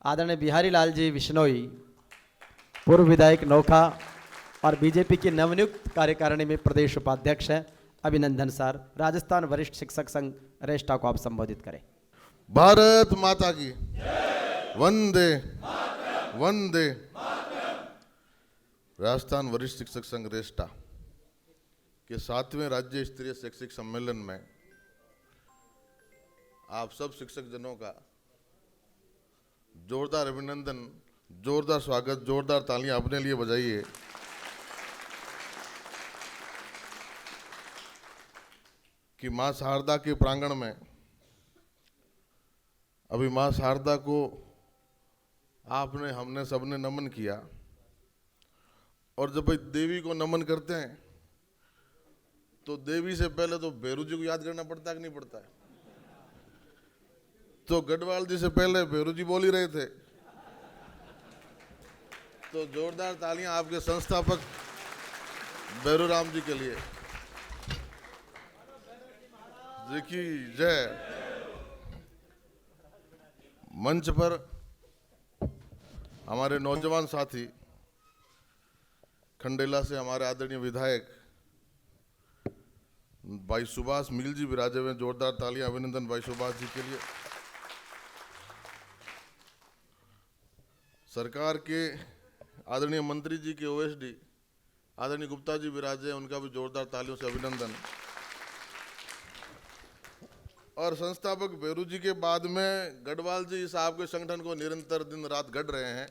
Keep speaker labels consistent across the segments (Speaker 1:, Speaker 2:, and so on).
Speaker 1: आदरणीय बिहारी लाल जी बिश्नोई, पूर्व विधायक नोखा और बीजेपी की नवनियुक्त कार्यकारिणी में प्रदेश उपाध्यक्ष हैं। अभिनंदन सर। राजस्थान वरिष्ठ शिक्षक संघ रेष्टा को आप संबोधित करें।
Speaker 2: भारत माता की वंदे वंदे। राजस्थान वरिष्ठ शिक्षक संघ रेष्टा के 7वें राज्य स्तरीय शैक्षिक सम्मेलन में आप सब शिक्षक जनों का जोरदार अभिनंदन, जोरदार स्वागत, जोरदार तालियां अपने लिए बजाइए। कि मां शारदा के प्रांगण में अभी मां शारदा को आपने, हमने, सबने नमन किया। और जब भाई देवी को नमन करते हैं तो देवी से पहले तो भैरू जी को याद करना पड़ता है कि नहीं पड़ता है? तो गढ़वाल जी से पहले भैरू जी बोल ही रहे थे। तो जोरदार तालियां आपके संस्थापक भैरू राम जी के लिए। जी की जय। मंच पर हमारे नौजवान साथी खंडेला से हमारे आदरणीय विधायक भाई सुभाष मील जी विराजे हुए। जोरदार तालियां, अभिनंदन भाई सुभाष जी के लिए। सरकार के आदरणीय मंत्री जी के ओएसडी आदरणीय गुप्ता जी विराजे, उनका भी जोरदार तालियों से अभिनंदन। और संस्थापक भैरू जी के बाद में गढ़वाल जी साहब के संगठन को निरंतर दिन रात गढ़ रहे हैं,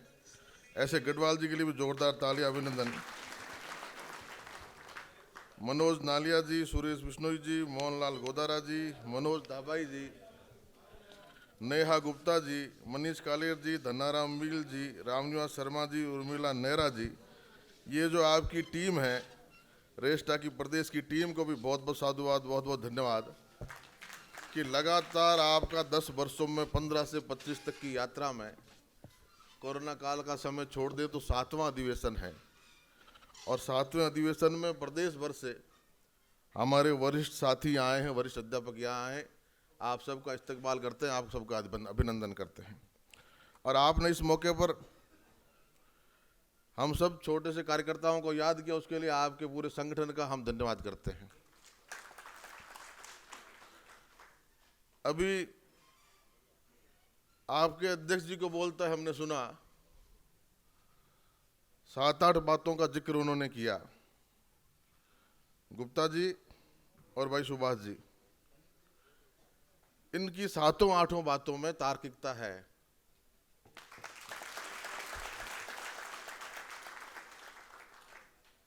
Speaker 2: ऐसे गढ़वाल जी के लिए भी जोरदार तालियां, अभिनंदन। मनोज नालिया जी, सुरेश बिश्नोई जी, मोहनलाल गोदारा जी, मनोज दाबाई जी, नेहा गुप्ता जी, मनीष कालेर जी, धनाराम मील जी, रामनिवास शर्मा जी, उर्मिला नेहरा जी, ये जो आपकी टीम है रेष्टा की प्रदेश की टीम को भी बहुत बहुत साधुवाद, बहुत बहुत धन्यवाद कि लगातार आपका 10 वर्षों में 15 से 25 तक की यात्रा में कोरोना काल का समय छोड़ दे तो 7वां अधिवेशन है। और 7वें अधिवेशन में प्रदेश भर से हमारे वरिष्ठ साथी आए हैं, वरिष्ठ अध्यापक यहाँ आए। आप सबका इस्तकबाल करते हैं, आप सबका अभिनंदन करते हैं। और आपने इस मौके पर हम सब छोटे से कार्यकर्ताओं को याद किया, उसके लिए आपके पूरे संगठन का हम धन्यवाद करते हैं। अभी आपके अध्यक्ष जी को बोलता है, हमने सुना 7-8 बातों का जिक्र उन्होंने किया, गुप्ता जी और भाई सुभाष जी। इनकी 7-8 बातों में तार्किकता है।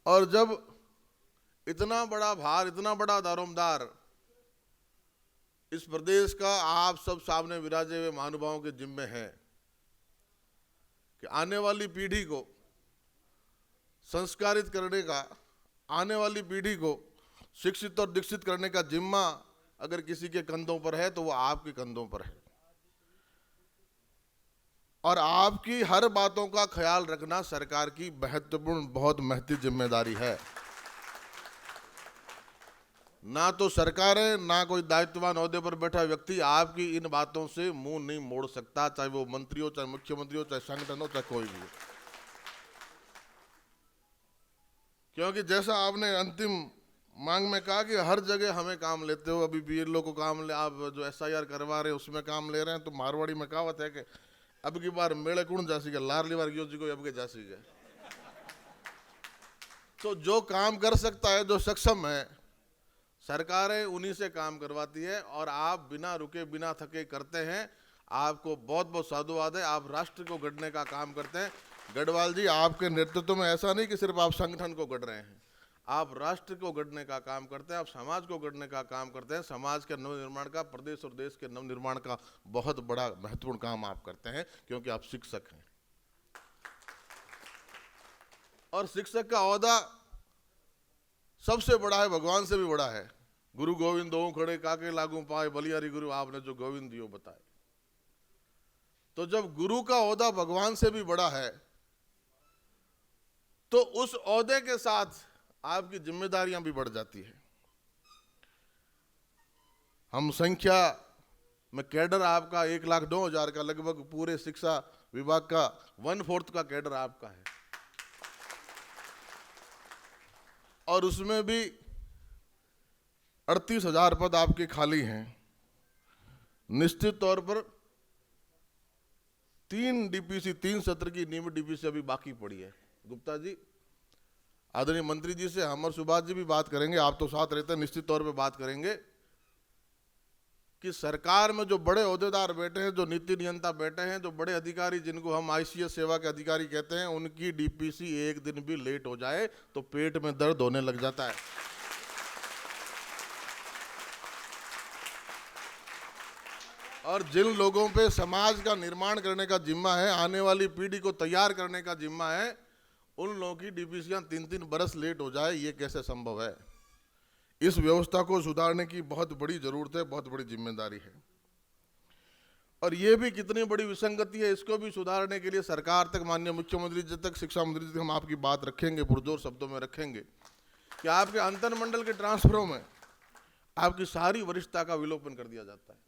Speaker 2: और जब इतना बड़ा भार, इतना बड़ा दारोमदार इस प्रदेश का आप सब सामने विराजे हुए महानुभावों के जिम्मे है कि आने वाली पीढ़ी को संस्कारित करने का, आने वाली पीढ़ी को शिक्षित और दीक्षित करने का जिम्मा अगर किसी के कंधों पर है तो वो आपके कंधों पर है। और आपकी हर बातों का ख्याल रखना सरकार की महत्वपूर्ण, बहुत महत्वपूर्ण जिम्मेदारी है। ना तो सरकार है, ना कोई दायित्ववान ओहदे पर बैठा व्यक्ति आपकी इन बातों से मुंह नहीं मोड़ सकता, चाहे वो मंत्री हो, चाहे मुख्यमंत्री हो, चाहे संगठन हो, चाहे कोई भी हो। क्योंकि जैसा आपने अंतिम मांग में कहा कि हर जगह हमें काम लेते हो, अभी बीएलओ को काम ले, आप जो एसआईआर करवा रहे हैं उसमें काम ले रहे हैं, तो मारवाड़ी में कहावत है कि अब की बार मेले कौन जा सीगे, लारली बार गयो जी को अब के जा सीगे। तो जो काम कर सकता है, जो सक्षम है, सरकारें उन्हीं से काम करवाती है। और आप बिना रुके, बिना थके करते हैं। आपको बहुत बहुत साधुवाद है। आप राष्ट्र को गढ़ने का काम करते हैं। गढ़वाल जी, आपके नेतृत्व में ऐसा नहीं कि सिर्फ आप संगठन को गढ़ रहे हैं, आप राष्ट्र को गढ़ने का काम करते हैं, आप समाज को गढ़ने का काम करते हैं। समाज के नवनिर्माण का, प्रदेश और देश के नवनिर्माण का बहुत बड़ा महत्वपूर्ण काम आप करते हैं, क्योंकि आप शिक्षक हैं। और शिक्षक का ओहदा सबसे बड़ा है, भगवान से भी बड़ा है। गुरु गोविंद दो खड़े काके लागू पाए, बलियारी गुरु, आपने जो गोविंद दियो बताए। तो जब गुरु का ओहदा भगवान से भी बड़ा है तो उस ओहदे के साथ आपकी जिम्मेदारियां भी बढ़ जाती है। हम संख्या में कैडर आपका 1,09,000 का लगभग पूरे शिक्षा विभाग का 1/4 का कैडर आपका है, और उसमें भी 38,000 पद आपके खाली हैं। निश्चित तौर पर 3 सत्र की नियमित डीपीसी अभी बाकी पड़ी है। गुप्ता जी, आदरणीय मंत्री जी से हम और सुभाष जी भी बात करेंगे, आप तो साथ रहते हैं, निश्चित तौर पे बात करेंगे कि सरकार में जो बड़े ओहदेदार बैठे हैं, जो नीति नियंता बैठे हैं, जो बड़े अधिकारी जिनको हम आईसीएस सेवा के अधिकारी कहते हैं, उनकी डीपीसी एक दिन भी लेट हो जाए तो पेट में दर्द होने लग जाता है। और जिन लोगों पे समाज का निर्माण करने का जिम्मा है, आने वाली पीढ़ी को तैयार करने का जिम्मा है, उन लोगों की डीपीसीयां 3-3 बरस लेट हो जाए, ये कैसे संभव है? इस व्यवस्था को सुधारने की बहुत बड़ी जरूरत है, बहुत बड़ी जिम्मेदारी है। और ये भी कितनी बड़ी विसंगति है, इसको भी सुधारने के लिए सरकार तक, माननीय मुख्यमंत्री जी तक, शिक्षा मंत्री जी तक हम आपकी बात रखेंगे, पुरजोर शब्दों में रखेंगे कि आपके अंतर मंडल के ट्रांसफरों में आपकी सारी वरिष्ठता का विलोपन कर दिया जाता है।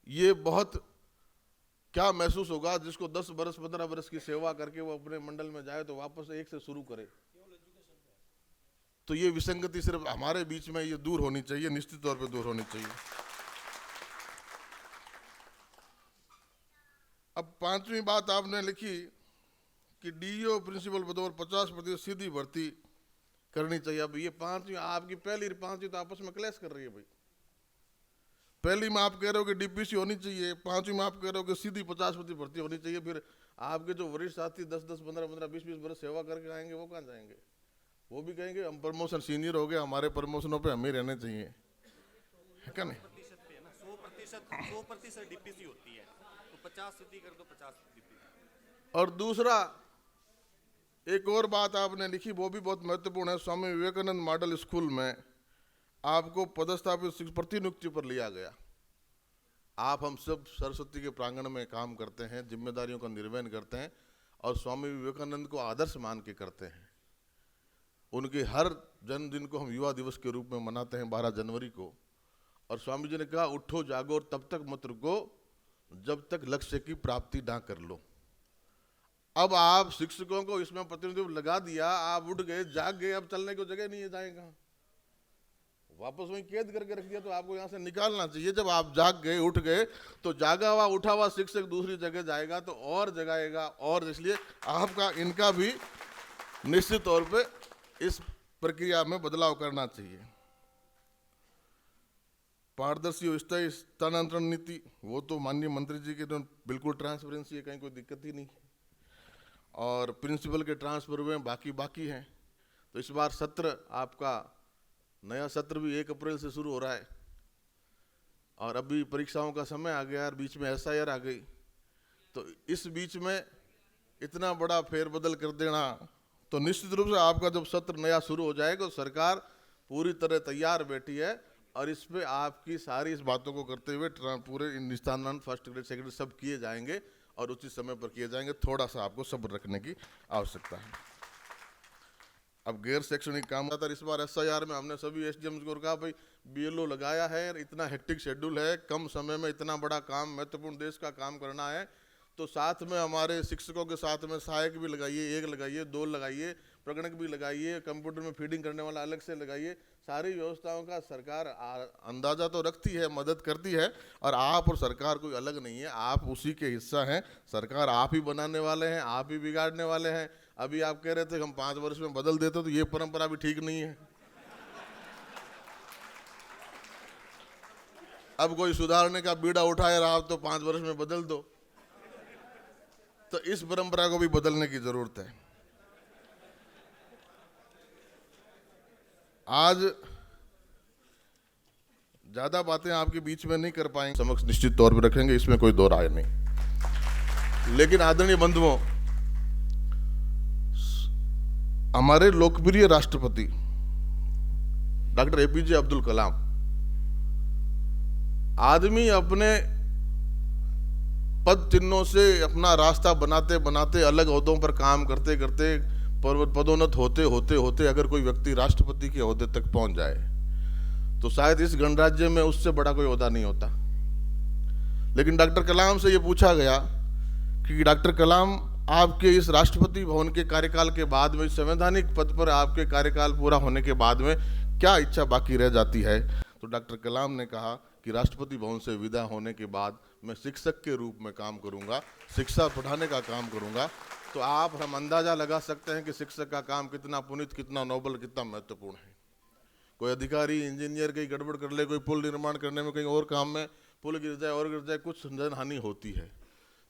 Speaker 2: ये बहुत क्या महसूस होगा जिसको 10 बरस 15 बरस की सेवा करके वो अपने मंडल में जाए तो वापस एक से शुरू करे। तो ये विसंगति सिर्फ हमारे बीच में ये दूर होनी चाहिए, निश्चित तौर पे दूर होनी चाहिए। अब 5वीं बात आपने लिखी कि डीईओ प्रिंसिपल पदों पर 50% सीधी भर्ती करनी चाहिए। अब ये 5वीं आपकी पहली 5वीं तो आपस में क्लैश कर रही है भाई। पहली में आप कह रहे हो कि डीपीसी होनी चाहिए, 5वीं में आप कह रहे हो कि सीधी 50% भर्ती होनी चाहिए। फिर आपके जो वरिष्ठ साथी 10-10, 15-15, 20-20 बरस सेवा करके आएंगे वो कहाँ जाएंगे? वो भी कहेंगे हम प्रमोशन सीनियर हो गए, हमारे प्रमोशनों पे हम ही रहने चाहिए, है क्या नहीं?
Speaker 3: 100% डीपीसी होती है तो 50% कर दो, 50 डीपीसी।
Speaker 2: और दूसरा एक और बात आपने लिखी, वो भी बहुत महत्वपूर्ण है। स्वामी विवेकानंद मॉडल स्कूल में आपको पदस्थापित प्रतिनियुक्ति पर लिया गया। आप हम सब सरस्वती के प्रांगण में काम करते हैं, जिम्मेदारियों का निर्वहन करते हैं और स्वामी विवेकानंद को आदर्श मान के करते हैं। उनके हर जन्मदिन को हम युवा दिवस के रूप में मनाते हैं 12 जनवरी को। और स्वामी जी ने कहा उठो जागो और तब तक मत रुको जब तक लक्ष्य की प्राप्ति ना कर लो। अब आप शिक्षकों को इसमें प्रतिनिधित्व लगा दिया, आप उठ गए, जाग गए, अब चलने को जगह नहीं है, जाएगा वापस वहीं कैद करके रख दिया, तो आपको यहाँ से निकालना चाहिए। जब आप जाग गए, उठ गए, तो जागा हुआ उठा हुआ शिक्षक दूसरी जगह जाएगा तो और जगाएगा, और इसलिए आपका इनका भी निश्चित तौर पे इस प्रक्रिया में बदलाव करना चाहिए। पारदर्शी और स्थायी स्थानांतरण नीति, वो तो माननीय मंत्री जी के तो बिल्कुल ट्रांसपेरेंसी है, कहीं कोई दिक्कत ही नहीं। और प्रिंसिपल के ट्रांसफर हुए बाकी हैं। तो इस बार सत्र आपका नया सत्र भी 1 अप्रैल से शुरू हो रहा है और अभी परीक्षाओं का समय आ गया और बीच में SIR आ गई। तो इस बीच में इतना बड़ा फेरबदल कर देना, तो निश्चित रूप से आपका जब सत्र नया शुरू हो जाएगा तो सरकार पूरी तरह तैयार बैठी है और इस पे आपकी सारी इस बातों को करते हुए पूरे स्थानांतरण फर्स्ट ग्रेड सेकेंड सब किए जाएंगे और उचित समय पर किए जाएंगे। थोड़ा सा आपको सब्र रखने की आवश्यकता है। अब गैर शैक्षणिक काम था, इस बार SIR में हमने सभी SDM को कहा भाई BLO लगाया है, इतना हेक्टिक शेड्यूल है, कम समय में इतना बड़ा काम, महत्वपूर्ण देश का काम करना है, तो साथ में हमारे शिक्षकों के साथ में सहायक भी लगाइए, 1 लगाइए, 2 लगाइए, प्रगणक भी लगाइए, कंप्यूटर में फीडिंग करने वाला अलग से लगाइए। सारी व्यवस्थाओं का सरकार अंदाजा तो रखती है, मदद करती है, और आप और सरकार कोई अलग नहीं है, आप उसी के हिस्सा हैं। सरकार आप ही बनाने वाले हैं, आप ही बिगाड़ने वाले हैं। अभी आप कह रहे थे हम 5 वर्ष में बदल देते, तो ये परंपरा भी ठीक नहीं है। अब कोई सुधारने का बीड़ा उठाए रहा तो 5 वर्ष में बदल दो, तो इस परंपरा को भी बदलने की जरूरत है। आज ज्यादा बातें आपके बीच में नहीं कर पाएंगे, समक्ष निश्चित तौर पर रखेंगे, इसमें कोई दो राय नहीं। लेकिन आदरणीय बंधुओं, हमारे लोकप्रिय राष्ट्रपति डॉक्टर APJ अब्दुल कलाम, आदमी अपने पद चिन्हों से अपना रास्ता बनाते बनाते, अलग ओहदों पर काम करते करते, पदोन्नत होते होते होते अगर कोई व्यक्ति राष्ट्रपति के ओहदे तक पहुंच जाए तो शायद इस गणराज्य में उससे बड़ा कोई ओहदा नहीं होता। लेकिन डॉक्टर कलाम से ये पूछा गया कि डॉक्टर कलाम, आपके इस राष्ट्रपति भवन के कार्यकाल के बाद में, संवैधानिक पद पर आपके कार्यकाल पूरा होने के बाद में क्या इच्छा बाकी रह जाती है? तो डॉक्टर कलाम ने कहा कि राष्ट्रपति भवन से विदा होने के बाद मैं शिक्षक के रूप में काम करूंगा, शिक्षा पढ़ाने का काम करूंगा। तो हम अंदाजा लगा सकते हैं कि शिक्षक का काम कितना पुनीत, कितना नोबल, कितना महत्वपूर्ण है। कोई अधिकारी, इंजीनियर कहीं गड़बड़ कर ले, कोई पुल निर्माण करने में, कहीं और काम में पुल गिर जाए और गिर जाए, कुछ जन हानि होती है।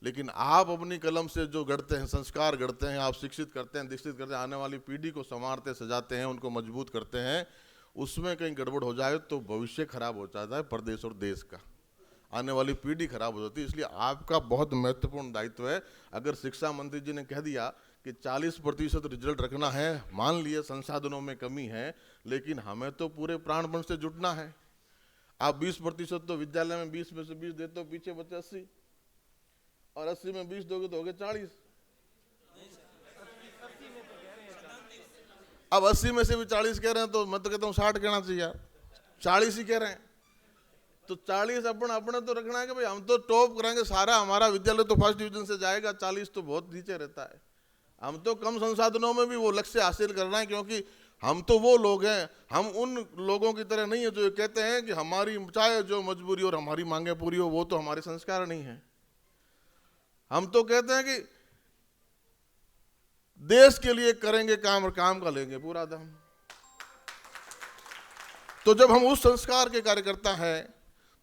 Speaker 2: लेकिन आप अपनी कलम से जो गढ़ते हैं, संस्कार गढ़ते हैं, आप शिक्षित करते हैं, दीक्षित करते हैं, आने वाली पीढ़ी को संवारते, सजाते हैं, उनको मजबूत करते हैं, उसमें कहीं गड़बड़ हो जाए तो भविष्य खराब हो जाता है प्रदेश और देश का, आने वाली पीढ़ी खराब हो जाती है। इसलिए आपका बहुत महत्वपूर्ण दायित्व है। अगर शिक्षा मंत्री जी ने कह दिया कि 40% रिजल्ट रखना है, मान लिए संसाधनों में कमी है, लेकिन हमें तो पूरे प्राणपण से जुटना है। आप 20% तो विद्यालय में 20 में से 20 देते हो, पीछे बचे 80, और 80 में 20 दोगे तो हो गए 40। अब 80 में से भी 40 कह रहे हैं, तो मैं तो कहता हूँ 60 कहना चाहिए यार, 40 ही कह रहे हैं। तो 40 अपने तो रखना है कि भाई हम तो टॉप करेंगे, सारा हमारा विद्यालय तो फर्स्ट डिवीजन से जाएगा, 40 तो बहुत नीचे रहता है। हम तो कम संसाधनों में भी वो लक्ष्य हासिल करना है, क्योंकि हम तो वो लोग हैं, हम उन लोगों की तरह नहीं है जो कहते हैं कि हमारी चाहे जो मजबूरी और हमारी मांगे पूरी हो, वो तो हमारे संस्कार नहीं है। हम तो कहते हैं कि देश के लिए करेंगे काम और काम का लेंगे पूरा दाम। तो जब हम उस संस्कार के कार्यकर्ता हैं,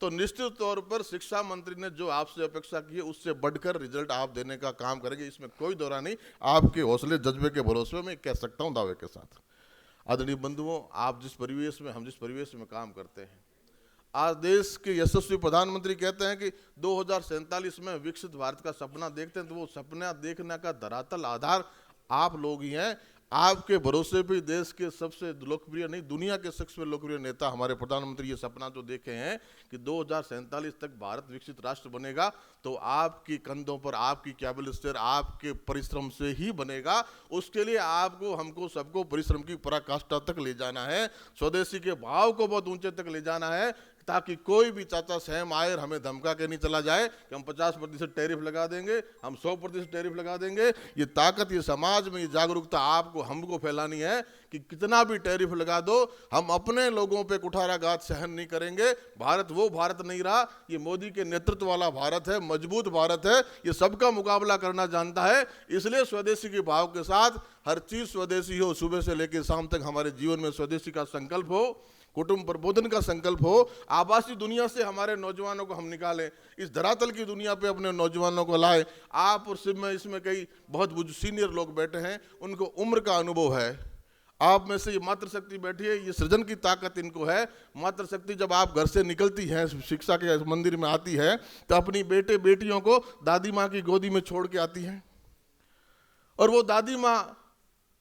Speaker 2: तो निश्चित तौर पर शिक्षा मंत्री ने जो आपसे अपेक्षा की है उससे बढ़कर रिजल्ट आप देने का काम करेंगे, इसमें कोई दौरा नहीं। आपके हौसले जज्बे के भरोसे में कह सकता हूं दावे के साथ। आदरणीय बंधुओं, आप जिस परिवेश में, हम जिस परिवेश में काम करते हैं, आज देश के यशस्वी प्रधानमंत्री कहते हैं कि 2047 में विकसित भारत का सपना देखते हैं, तो वो सपना देखने का धरातल आधार आप लोग ही हैं। आपके भरोसे पे देश के सबसे लोकप्रिय नहीं, दुनिया के सबसे लोकप्रिय नेता हमारे प्रधानमंत्री ये सपना जो देखे हैं कि 2047 तक भारत विकसित राष्ट्र बनेगा, तो आपकी कंधों पर, आपकी कैबिनेट से, आपके परिश्रम से ही बनेगा। उसके लिए आपको, हमको, सबको परिश्रम की पराकाष्ठा तक ले जाना है, स्वदेशी के भाव को बहुत ऊंचे तक ले जाना है, ताकि कोई भी चाचा सहम आए और हमें धमका के नहीं चला जाए कि हम 50% टैरिफ लगा देंगे, हम 100% टैरिफ लगा देंगे। ये ताकत, ये समाज में ये जागरूकता आपको, हमको फैलानी है कि कितना भी टैरिफ लगा दो, हम अपने लोगों पे कुठाराघात सहन नहीं करेंगे। भारत वो भारत नहीं रहा, ये मोदी के नेतृत्व वाला भारत है, मजबूत भारत है, ये सबका मुकाबला करना जानता है। इसलिए स्वदेशी के भाव के साथ हर चीज स्वदेशी हो, सुबह से लेकर शाम तक हमारे जीवन में स्वदेशी का संकल्प हो, कुटुंब प्रबोधन का संकल्प हो, आभासी दुनिया से हमारे नौजवानों को हम निकालें, इस धरातल की दुनिया पे अपने नौजवानों को लाए। आप और सिर्फ में इसमें कई बहुत सीनियर लोग बैठे हैं, उनको उम्र का अनुभव है। आप में से ये मातृशक्ति बैठी है, ये सृजन की ताकत इनको है। मातृशक्ति जब आप घर से निकलती है, शिक्षा के मंदिर में आती है, तो अपनी बेटे बेटियों को दादी माँ की गोदी में छोड़ के आती है, और वो दादी माँ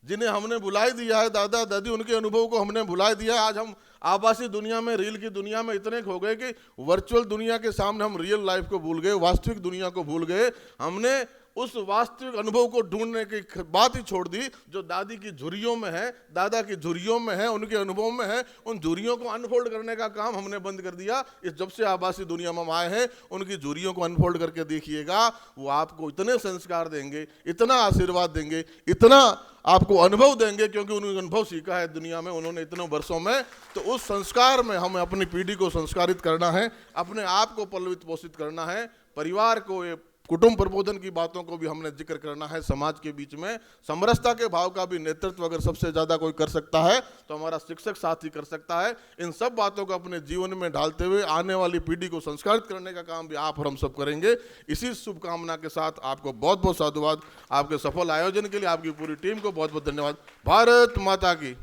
Speaker 2: जिन्हें हमने भुला दिया है, दादा दादी, उनके अनुभव को हमने भुला दिया है। आज हम आभासी दुनिया में, रील की दुनिया में इतने खो गए कि वर्चुअल दुनिया के सामने हम रियल लाइफ को भूल गए, वास्तविक दुनिया को भूल गए। हमने उस वास्तविक अनुभव को ढूंढने की बात ही छोड़ दी जो दादी की झुर्रियों में है, दादा की झुर्रियों में है, उनके अनुभव में है। उन झुर्रियों को अनफोल्ड करने का काम हमने बंद कर दिया। इस जब से आभासी दुनिया में हम आए हैं, उनकी झुर्रियों को अनफोल्ड करके देखिएगा, वो आपको इतने संस्कार देंगे, इतना आशीर्वाद देंगे, इतना आपको अनुभव देंगे, क्योंकि उन्होंने अनुभव सीखा है दुनिया में, उन्होंने इतने वर्षों में। तो उस संस्कार में हमें अपनी पीढ़ी को संस्कारित करना है, अपने आप को पल्लवित पोषित करना है, परिवार को, ये कुटुंब प्रबोधन की बातों को भी हमने जिक्र करना है। समाज के बीच में समरसता के भाव का भी नेतृत्व अगर सबसे ज्यादा कोई कर सकता है तो हमारा शिक्षक साथी कर सकता है। इन सब बातों को अपने जीवन में ढालते हुए आने वाली पीढ़ी को संस्कारित करने का काम भी आप और हम सब करेंगे। इसी शुभकामना के साथ आपको बहुत बहुत साधुवाद, आपके सफल आयोजन के लिए आपकी पूरी टीम को बहुत बहुत धन्यवाद। भारत माता की,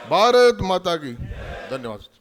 Speaker 2: भारत माता की, धन्यवाद।